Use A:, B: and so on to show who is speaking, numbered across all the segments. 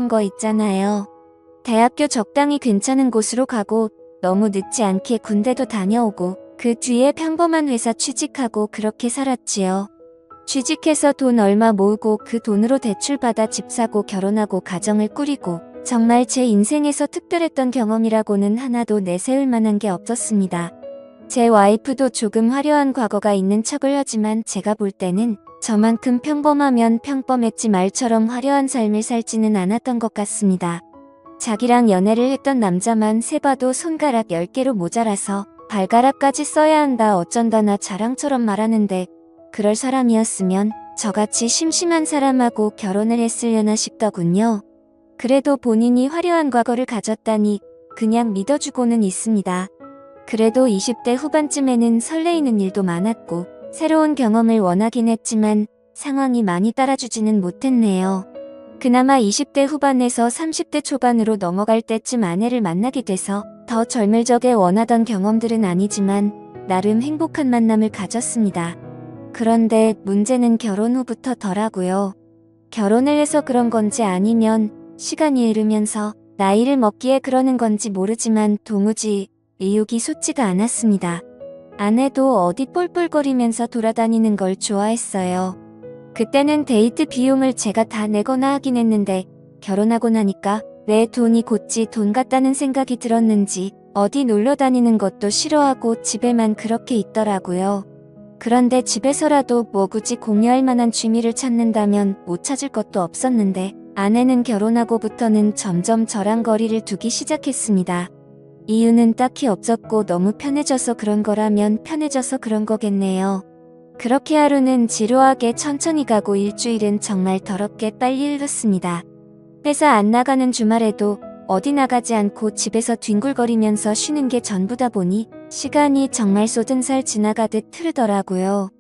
A: 거 있잖아요. 대학교 적당히 괜찮은 곳으로 가고 너무 늦지 않게 군대도 다녀오고 그 뒤에 평범한 회사 취직하고 그렇게 살았지요. 취직해서 돈 얼마 모으고 그 돈으로 대출받아 집 사고 결혼하고 가정을 꾸리고 정말 제 인생에서 특별했던 경험이라고는 하나도 내세울 만한 게 없었습니다. 제 와이프도 조금 화려한 과거가 있는 척을 하지만 제가 볼 때는 저만큼 평범하면 평범했지 말처럼 화려한 삶을 살지는 않았던 것 같습니다. 자기랑 연애를 했던 남자만 세봐도 손가락 10개로 모자라서 발가락까지 써야 한다 어쩐다나 자랑처럼 말하는데 그럴 사람이었으면 저같이 심심한 사람하고 결혼을 했으려나 싶더군요. 그래도 본인이 화려한 과거를 가졌다니 그냥 믿어주고는 있습니다. 그래도 20대 후반쯤에는 설레이는 일도 많았고 새로운 경험을 원하긴 했지만 상황이 많이 따라주지는 못했네요. 그나마 20대 후반에서 30대 초반으로 넘어갈 때쯤 아내를 만나게 돼서 더 젊을 적에 원하던 경험들은 아니지만 나름 행복한 만남을 가졌습니다. 그런데 문제는 결혼 후부터더라고요. 결혼을 해서 그런 건지 아니면 시간이 흐르면서 나이를 먹기에 그러는 건지 모르지만 도무지 의욕이 솟지가 않았습니다. 아내도 어디 뿔뿔거리면서 돌아다니는 걸 좋아했어요. 그때는 데이트 비용을 제가 다 내거나 하긴 했는데 결혼하고 나니까 왜 돈이 곧지 돈 같다는 생각이 들었는지 어디 놀러 다니는 것도 싫어하고 집에만 그렇게 있더라고요. 그런데 집에서라도 뭐 굳이 공유할 만한 취미를 찾는다면 못 찾을 것도 없었는데 아내는 결혼하고부터는 점점 저랑 거리를 두기 시작했습니다. 이유는 딱히 없었고 너무 편해져서 그런 거라면 편해져서 그런 거겠네요. 그렇게 하루는 지루하게 천천히 가고 일주일은 정말 더럽게 빨리 흘렀습니다. 회사 안 나가는 주말에도 어디 나가지 않고 집에서 뒹굴거리면서 쉬는 게 전부다 보니 시간이 정말 쏟은 살 지나가듯 흐르더라고요.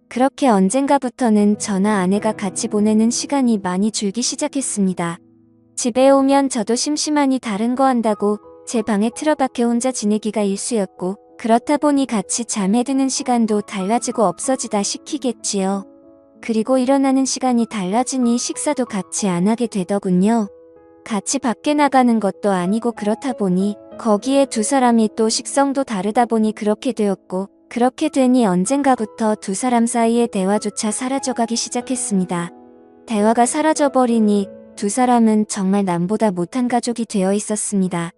A: 그렇게 언젠가부터는 저나 아내가 같이 보내는 시간이 많이 줄기 시작했습니다. 집에 오면 저도 심심하니 다른 거 한다고 제 방에 틀어박혀 혼자 지내기가 일쑤였고 그렇다 보니 같이 잠에 드는 시간도 달라지고 없어지다 시키겠지요. 그리고 일어나는 시간이 달라지니 식사도 같이 안 하게 되더군요. 같이 밖에 나가는 것도 아니고 그렇다 보니 거기에 두 사람이 또 식성도 다르다 보니 그렇게 되었고 그렇게 되니 언젠가부터 두 사람 사이의 대화조차 사라져가기 시작했습니다. 대화가 사라져버리니 두 사람은 정말 남보다 못한 가족이 되어 있었습니다.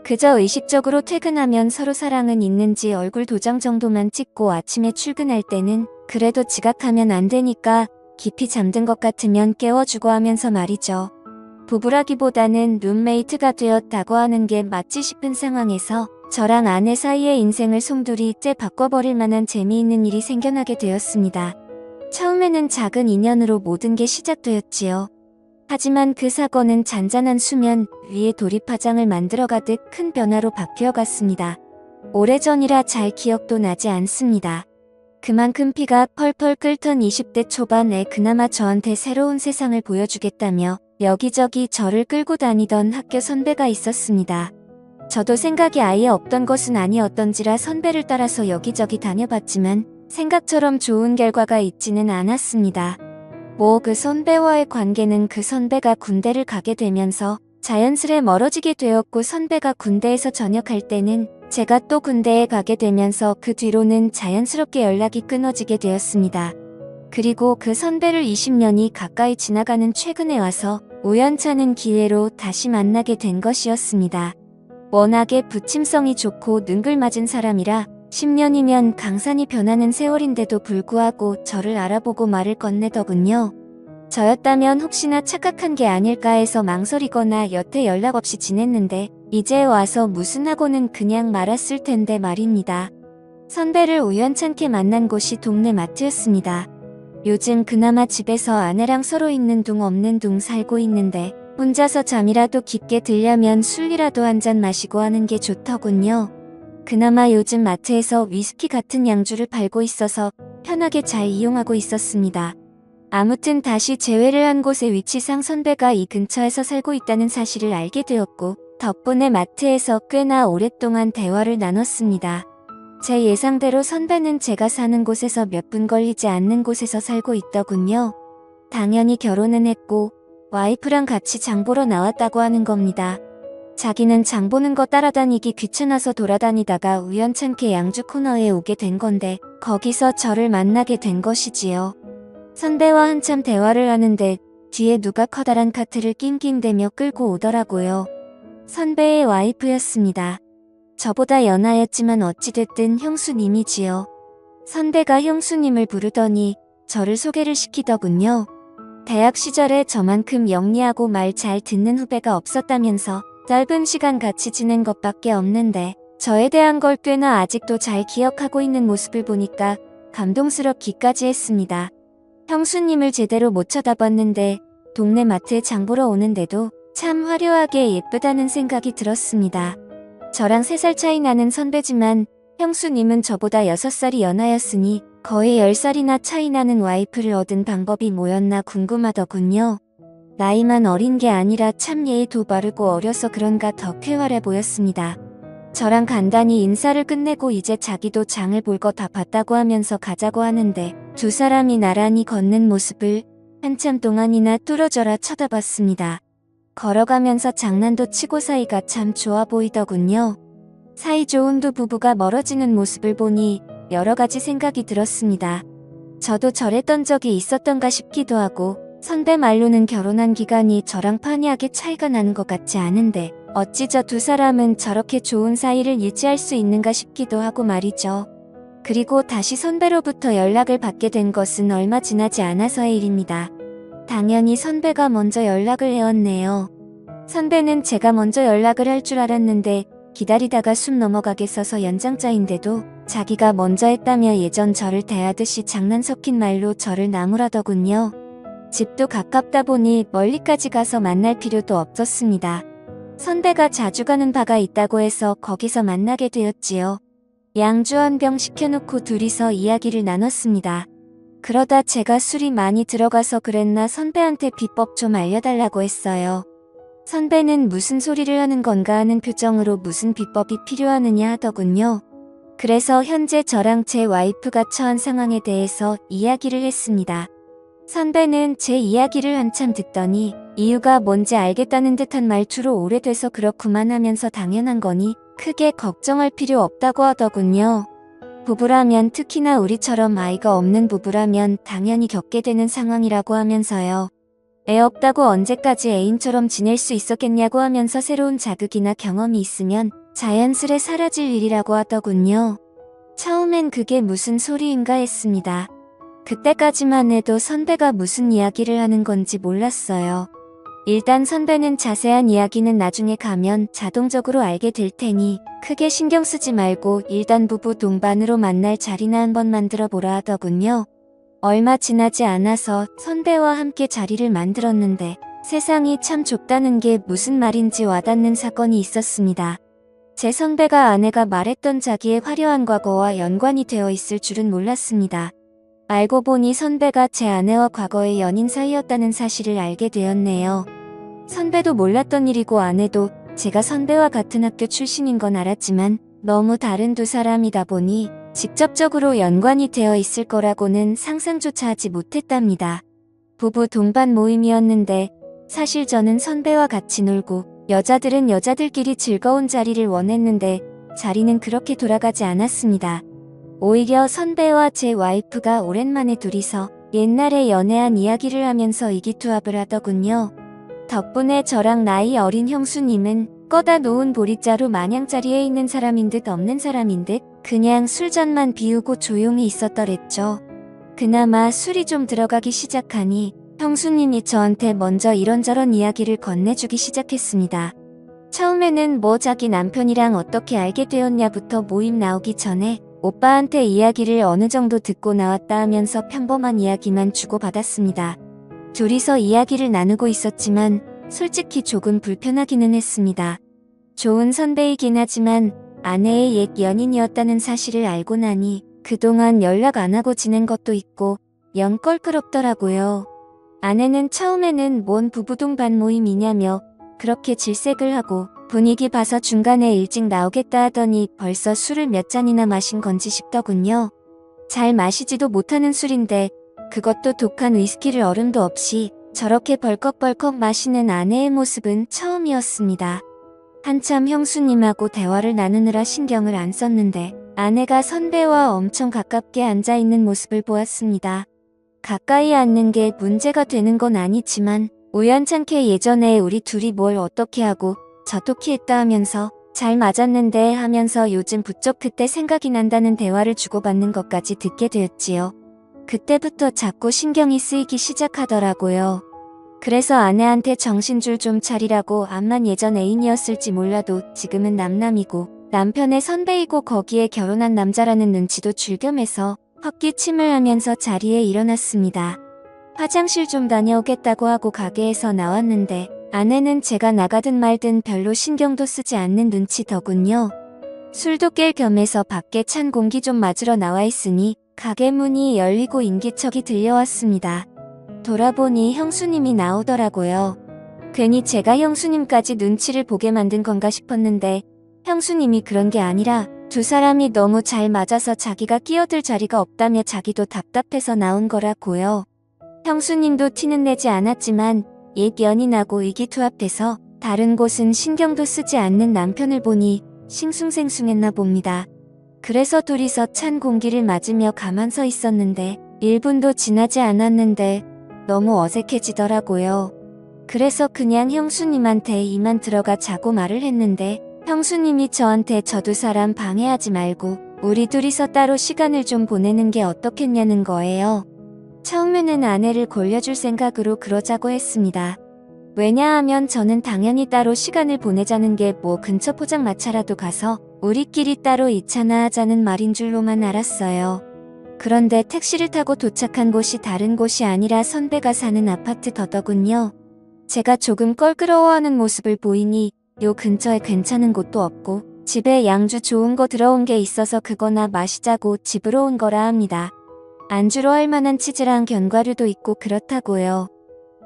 A: 그저 의식적으로 퇴근하면 서로 사랑은 있는지 얼굴 도장 정도만 찍고 아침에 출근할 때는 그래도 지각하면 안 되니까 깊이 잠든 것 같으면 깨워주고 하면서 말이죠. 부부라기보다는 룸메이트가 되었다고 하는 게 맞지 싶은 상황에서 저랑 아내 사이의 인생을 송두리째 바꿔버릴 만한 재미있는 일이 생겨나게 되었습니다. 처음에는 작은 인연으로 모든 게 시작되었지요. 하지만 그 사건은 잔잔한 수면 위에 돌입화장을 만들어가듯 큰 변화로 바뀌어갔습니다. 오래전이라 잘 기억도 나지 않습니다. 그만큼 피가 펄펄 끓던 20대 초반에 그나마 저한테 새로운 세상을 보여주겠다며 여기저기 저를 끌고 다니던 학교 선배가 있었습니다. 저도 생각이 아예 없던 것은 아니었던지라 선배를 따라서 여기저기 다녀봤지만 생각처럼 좋은 결과가 있지는 않았습니다. 그 선배와의 관계는 그 선배가 군대를 가게 되면서 자연스레 멀어지게 되었고 선배가 군대에서 전역할 때는 제가 또 군대에 가게 되면서 그 뒤로는 자연스럽게 연락이 끊어지게 되었습니다. 그리고 그 선배를 20년이 가까이 지나가는 최근에 와서 우연찮은 기회로 다시 만나게 된 것이었습니다. 워낙에 부침성이 좋고 능글맞은 사람이라 10년이면 강산이 변하는 세월인데도 불구하고 저를 알아보고 말을 건네더군요. 저였다면 혹시나 착각한 게 아닐까 해서 망설이거나 여태 연락 없이 지냈는데 이제 와서 무슨 하고는 그냥 말았을 텐데 말입니다. 선배를 우연찮게 만난 곳이 동네 마트였습니다. 요즘 그나마 집에서 아내랑 서로 있는 둥 없는 둥 살고 있는데 혼자서 잠이라도 깊게 들려면 술이라도 한잔 마시고 하는 게 좋더군요. 그나마 요즘 마트에서 위스키 같은 양주를 팔고 있어서 편하게 잘 이용하고 있었습니다. 아무튼 다시 재회를 한 곳의 위치상 선배가 이 근처에서 살고 있다는 사실을 알게 되었고 덕분에 마트에서 꽤나 오랫동안 대화를 나눴습니다. 제 예상대로 선배는 제가 사는 곳에서 몇 분 걸리지 않는 곳에서 살고 있더군요. 당연히 결혼은 했고 와이프랑 같이 장 보러 나왔다고 하는 겁니다. 자기는 장 보는 거 따라다니기 귀찮아서 돌아다니다가 우연찮게 양주 코너에 오게 된 건데 거기서 저를 만나게 된 것이지요. 선배와 한참 대화를 하는데 뒤에 누가 커다란 카트를 낑낑대며 끌고 오더라고요. 선배의 와이프였습니다. 저보다 연하였지만 어찌됐든 형수님이지요. 선배가 형수님을 부르더니 저를 소개를 시키더군요. 대학 시절에 저만큼 영리하고 말 잘 듣는 후배가 없었다면서 짧은 시간 같이 지낸 것밖에 없는데 저에 대한 걸 꽤나 아직도 잘 기억하고 있는 모습을 보니까 감동스럽기까지 했습니다. 형수님을 제대로 못 쳐다봤는데 동네 마트에 장 보러 오는데도 참 화려하게 예쁘다는 생각이 들었습니다. 저랑 3살 차이 나는 선배지만 형수님은 저보다 6살이 연하였으니 거의 10살이나 차이 나는 와이프를 얻은 방법이 뭐였나 궁금하더군요. 나이만 어린 게 아니라 참 예의도 바르고 어려서 그런가 더 쾌활해 보였습니다. 저랑 간단히 인사를 끝내고 이제 자기도 장을 볼 거 다 봤다고 하면서 가자고 하는데 두 사람이 나란히 걷는 모습을 한참 동안이나 뚫어져라 쳐다봤습니다. 걸어가면서 장난도 치고 사이가 참 좋아 보이더군요. 사이 좋은 두 부부가 멀어지는 모습을 보니 여러 가지 생각이 들었습니다. 저도 저랬던 적이 있었던가 싶기도 하고 선배 말로는 결혼한 기간이 저랑 판이하게 차이가 나는 것 같지 않은데 어찌 저 두 사람은 저렇게 좋은 사이를 유지할 수 있는가 싶기도 하고 말이죠. 그리고 다시 선배로부터 연락을 받게 된 것은 얼마 지나지 않아서의 일입니다. 당연히 선배가 먼저 연락을 해왔네요. 선배는 제가 먼저 연락을 할 줄 알았는데 기다리다가 숨 넘어가게 써서 연장자인데도 자기가 먼저 했다며 예전 저를 대하듯이 장난 섞인 말로 저를 나무라더군요. 집도 가깝다 보니 멀리까지 가서 만날 필요도 없었습니다. 선배가 자주 가는 바가 있다고 해서 거기서 만나게 되었지요. 양주 한 병 시켜놓고 둘이서 이야기를 나눴습니다. 그러다 제가 술이 많이 들어가서 그랬나 선배한테 비법 좀 알려달라고 했어요. 선배는 무슨 소리를 하는 건가 하는 표정으로 무슨 비법이 필요하느냐 하더군요. 그래서 현재 저랑 제 와이프가 처한 상황에 대해서 이야기를 했습니다. 선배는 제 이야기를 한참 듣더니 이유가 뭔지 알겠다는 듯한 말투로 오래돼서 그렇구만 하면서 당연한 거니 크게 걱정할 필요 없다고 하더군요. 부부라면 특히나 우리처럼 아이가 없는 부부라면 당연히 겪게 되는 상황이라고 하면서요. 애 없다고 언제까지 애인처럼 지낼 수 있었겠냐고 하면서 새로운 자극이나 경험이 있으면 자연스레 사라질 일이라고 하더군요. 처음엔 그게 무슨 소리인가 했습니다. 그때까지만 해도 선배가 무슨 이야기를 하는 건지 몰랐어요. 일단 선배는 자세한 이야기는 나중에 가면 자동적으로 알게 될 테니 크게 신경 쓰지 말고 일단 부부 동반으로 만날 자리나 한번 만들어 보라 하더군요. 얼마 지나지 않아서 선배와 함께 자리를 만들었는데 세상이 참 좁다는 게 무슨 말인지 와닿는 사건이 있었습니다. 제 선배가 아내가 말했던 자기의 화려한 과거와 연관이 되어 있을 줄은 몰랐습니다. 알고 보니 선배가 제 아내와 과거의 연인 사이였다는 사실을 알게 되었네요. 선배도 몰랐던 일이고 아내도 제가 선배와 같은 학교 출신인 건 알았지만 너무 다른 두 사람이다 보니 직접적으로 연관이 되어 있을 거라고는 상상조차 하지 못했답니다. 부부 동반 모임이었는데 사실 저는 선배와 같이 놀고 여자들은 여자들끼리 즐거운 자리를 원했는데 자리는 그렇게 돌아가지 않았습니다. 오히려 선배와 제 와이프가 오랜만에 둘이서 옛날에 연애한 이야기를 하면서 의기투합을 하더군요. 덕분에 저랑 나이 어린 형수님은 꺼다 놓은 보릿자루 마냥 자리에 있는 사람인 듯 없는 사람인 듯 그냥 술잔만 비우고 조용히 있었더랬죠. 그나마 술이 좀 들어가기 시작하니 형수님이 저한테 먼저 이런저런 이야기를 건네주기 시작했습니다. 처음에는 뭐 자기 남편이랑 어떻게 알게 되었냐부터 모임 나오기 전에 오빠한테 이야기를 어느 정도 듣고 나왔다 하면서 평범한 이야기만 주고받았습니다. 둘이서 이야기를 나누고 있었지만 솔직히 조금 불편하기는 했습니다. 좋은 선배이긴 하지만 아내의 옛 연인이었다는 사실을 알고 나니 그동안 연락 안 하고 지낸 것도 있고 영 껄끄럽더라고요. 아내는 처음에는 뭔 부부동반 모임이냐며 그렇게 질색을 하고 분위기 봐서 중간에 일찍 나오겠다 하더니 벌써 술을 몇 잔이나 마신 건지 싶더군요. 잘 마시지도 못하는 술인데 그것도 독한 위스키를 얼음도 없이 저렇게 벌컥벌컥 마시는 아내의 모습은 처음이었습니다. 한참 형수님하고 대화를 나누느라 신경을 안 썼는데 아내가 선배와 엄청 가깝게 앉아있는 모습을 보았습니다. 가까이 앉는 게 문제가 되는 건 아니지만 우연찮게 예전에 우리 둘이 뭘 어떻게 하고 저떻게 했다 하면서 잘 맞았는데 하면서 요즘 부쩍 그때 생각이 난다는 대화를 주고받는 것까지 듣게 되었지요. 그때부터 자꾸 신경이 쓰이기 시작하더라고요. 그래서 아내한테 정신줄 좀 차리라고 암만 예전 애인이었을지 몰라도 지금은 남남이고 남편의 선배이고 거기에 결혼한 남자라는 눈치도 줄겸해서 헛기침을 하면서 자리에 일어났습니다. 화장실 좀 다녀오겠다고 하고 가게에서 나왔는데 아내는 제가 나가든 말든 별로 신경도 쓰지 않는 눈치더군요. 술도 깰 겸해서 밖에 찬 공기 좀 맞으러 나와 있으니 가게 문이 열리고 인기척이 들려왔습니다. 돌아보니 형수님이 나오더라고요. 괜히 제가 형수님까지 눈치를 보게 만든 건가 싶었는데 형수님이 그런 게 아니라 두 사람이 너무 잘 맞아서 자기가 끼어들 자리가 없다며 자기도 답답해서 나온 거라고요. 형수님도 티는 내지 않았지만 옛 연인하고 의기투합돼서 다른 곳은 신경도 쓰지 않는 남편을 보니 싱숭생숭했나 봅니다. 그래서 둘이서 찬 공기를 맞으며 가만 서 있었는데 1분도 지나지 않았는데 너무 어색해지더라고요. 그래서 그냥 형수님한테 이만 들어가 자고 말을 했는데 형수님이 저한테 저 두 사람 방해하지 말고 우리 둘이서 따로 시간을 좀 보내는 게 어떻겠냐는 거예요. 처음에는 아내를 골려줄 생각으로 그러자고 했습니다. 왜냐하면 저는 당연히 따로 시간을 보내자는 게 뭐 근처 포장마차라도 가서 우리끼리 따로 2차나 하자는 말인 줄로만 알았어요. 그런데 택시를 타고 도착한 곳이 다른 곳이 아니라 선배가 사는 아파트 더더군요. 제가 조금 껄끄러워하는 모습을 보이니 요 근처에 괜찮은 곳도 없고 집에 양주 좋은 거 들어온 게 있어서 그거나 마시자고 집으로 온 거라 합니다. 안주로 할 만한 치즈랑 견과류도 있고 그렇다고요.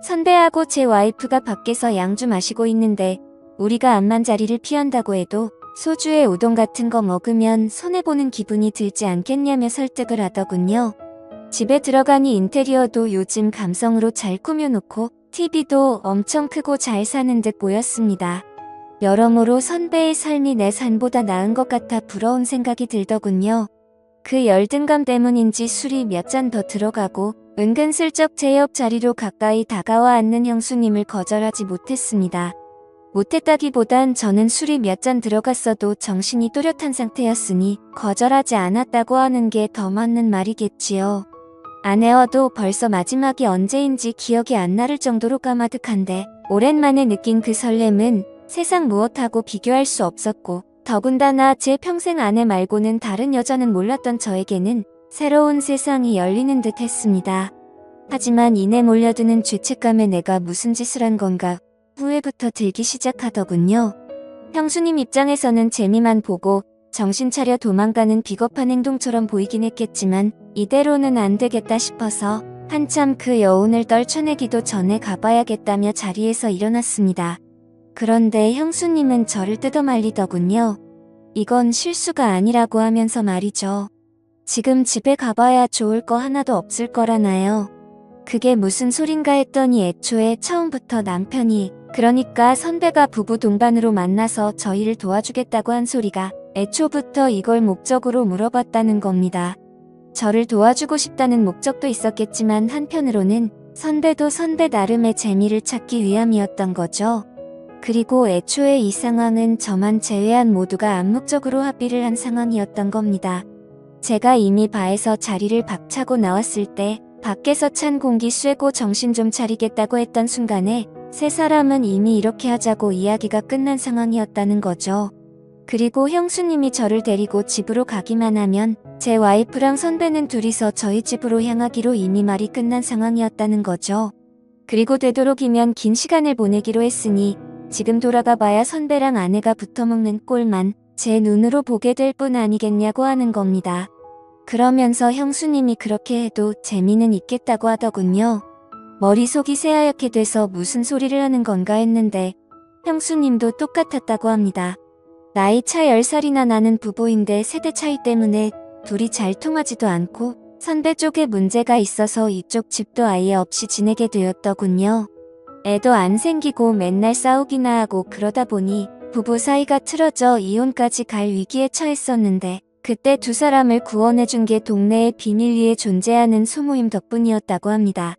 A: 선배하고 제 와이프가 밖에서 양주 마시고 있는데 우리가 암만 자리를 피한다고 해도 소주에 우동 같은 거 먹으면 손해보는 기분이 들지 않겠냐며 설득을 하더군요. 집에 들어가니 인테리어도 요즘 감성으로 잘 꾸며놓고 TV도 엄청 크고 잘 사는 듯 보였습니다. 여러모로 선배의 삶이 내 삶보다 나은 것 같아 부러운 생각이 들더군요. 그 열등감 때문인지 술이 몇 잔 더 들어가고 은근슬쩍 제 옆 자리로 가까이 다가와 앉는 형수님을 거절하지 못했습니다. 못했다기보단 저는 술이 몇 잔 들어갔어도 정신이 또렷한 상태였으니 거절하지 않았다고 하는 게 더 맞는 말이겠지요. 아내와도 벌써 마지막이 언제인지 기억이 안 나를 정도로 까마득한데 오랜만에 느낀 그 설렘은 세상 무엇하고 비교할 수 없었고 더군다나 제 평생 아내 말고는 다른 여자는 몰랐던 저에게는 새로운 세상이 열리는 듯 했습니다. 하지만 이내 몰려드는 죄책감에 내가 무슨 짓을 한 건가 후회부터 들기 시작하더군요. 형수님 입장에서는 재미만 보고 정신 차려 도망가는 비겁한 행동처럼 보이긴 했겠지만 이대로는 안 되겠다 싶어서 한참 그 여운을 떨쳐내기도 전에 가봐야겠다며 자리에서 일어났습니다. 그런데 형수님은 저를 뜯어말리더군요. 이건 실수가 아니라고 하면서 말이죠. 지금 집에 가봐야 좋을 거 하나도 없을 거라나요. 그게 무슨 소린가 했더니 애초에 처음부터 남편이 그러니까 선배가 부부 동반으로 만나서 저희를 도와주겠다고 한 소리가 애초부터 이걸 목적으로 물어봤다는 겁니다. 저를 도와주고 싶다는 목적도 있었겠지만 한편으로는 선배도 선배 나름의 재미를 찾기 위함이었던 거죠. 그리고 애초에 이 상황은 저만 제외한 모두가 암묵적으로 합의를 한 상황이었던 겁니다. 제가 이미 바에서 자리를 박차고 나왔을 때 밖에서 찬 공기 쐬고 정신 좀 차리겠다고 했던 순간에 세 사람은 이미 이렇게 하자고 이야기가 끝난 상황이었다는 거죠. 그리고 형수님이 저를 데리고 집으로 가기만 하면 제 와이프랑 선배는 둘이서 저희 집으로 향하기로 이미 말이 끝난 상황이었다는 거죠. 그리고 되도록이면 긴 시간을 보내기로 했으니 지금 돌아가 봐야 선배랑 아내가 붙어먹는 꼴만 제 눈으로 보게 될 뿐 아니겠냐고 하는 겁니다. 그러면서 형수님이 그렇게 해도 재미는 있겠다고 하더군요. 머릿속이 새하얗게 돼서 무슨 소리를 하는 건가 했는데 형수님도 똑같았다고 합니다. 나이 차 10살이나 나는 부부인데 세대 차이 때문에 둘이 잘 통하지도 않고 선배 쪽에 문제가 있어서 이쪽 집도 아예 없이 지내게 되었더군요. 애도 안 생기고 맨날 싸우기나 하고 그러다 보니 부부 사이가 틀어져 이혼까지 갈 위기에 처했었는데 그때 두 사람을 구원해준 게 동네의 비밀리에 존재하는 소모임 덕분이었다고 합니다.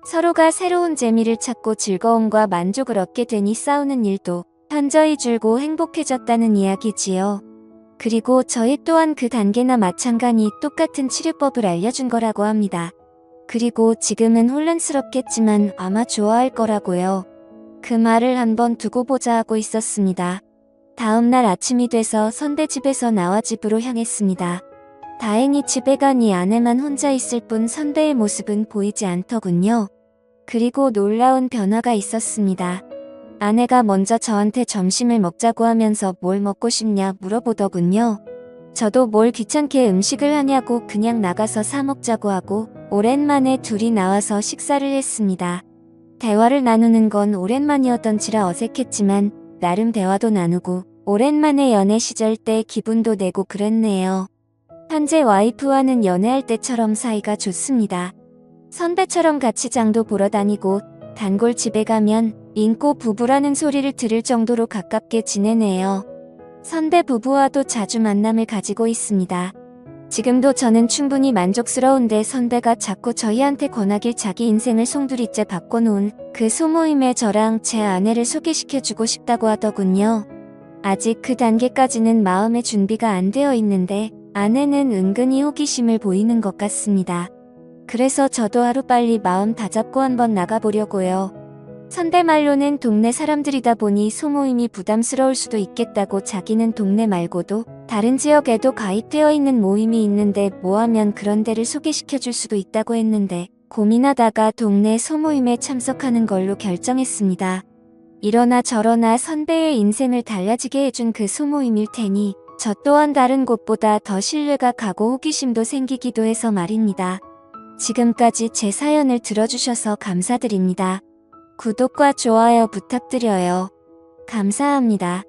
A: 서로가 새로운 재미를 찾고 즐거움과 만족을 얻게 되니 싸우는 일도 현저히 줄고 행복해졌다는 이야기지요. 그리고 저희 또한 그 단계나 마찬가지 똑같은 치료법을 알려준 거라고 합니다. 그리고 지금은 혼란스럽겠지만 아마 좋아할 거라고요. 그 말을 한번 두고 보자 하고 있었습니다. 다음날 아침이 돼서 선배 집에서 나와 집으로 향했습니다. 다행히 집에 가니 아내만 혼자 있을 뿐 선배의 모습은 보이지 않더군요. 그리고 놀라운 변화가 있었습니다. 아내가 먼저 저한테 점심을 먹자고 하면서 뭘 먹고 싶냐 물어보더군요. 저도 뭘 귀찮게 음식을 하냐고 그냥 나가서 사 먹자고 하고 오랜만에 둘이 나와서 식사를 했습니다. 대화를 나누는 건 오랜만이었던지라 어색했지만 나름 대화도 나누고 오랜만에 연애 시절 때 기분도 내고 그랬네요. 현재 와이프와는 연애할 때처럼 사이가 좋습니다. 선배처럼 같이 장도 보러 다니고 단골 집에 가면 인꼬 부부라는 소리를 들을 정도로 가깝게 지내네요. 선배 부부와도 자주 만남을 가지고 있습니다. 지금도 저는 충분히 만족스러운데 선배가 자꾸 저희한테 권하길 자기 인생을 송두리째 바꿔놓은 그 소모임에 저랑 제 아내를 소개시켜주고 싶다고 하더군요. 아직 그 단계까지는 마음의 준비가 안 되어 있는데 아내는 은근히 호기심을 보이는 것 같습니다. 그래서 저도 하루빨리 마음 다잡고 한번 나가보려고요. 선배 말로는 동네 사람들이다 보니 소모임이 부담스러울 수도 있겠다고 자기는 동네 말고도 다른 지역에도 가입되어 있는 모임이 있는데 뭐하면 그런 데를 소개시켜줄 수도 있다고 했는데 고민하다가 동네 소모임에 참석하는 걸로 결정했습니다. 이러나 저러나 선배의 인생을 달라지게 해준 그 소모임일 테니 저 또한 다른 곳보다 더 신뢰가 가고 호기심도 생기기도 해서 말입니다. 지금까지 제 사연을 들어주셔서 감사드립니다. 구독과 좋아요 부탁드려요. 감사합니다.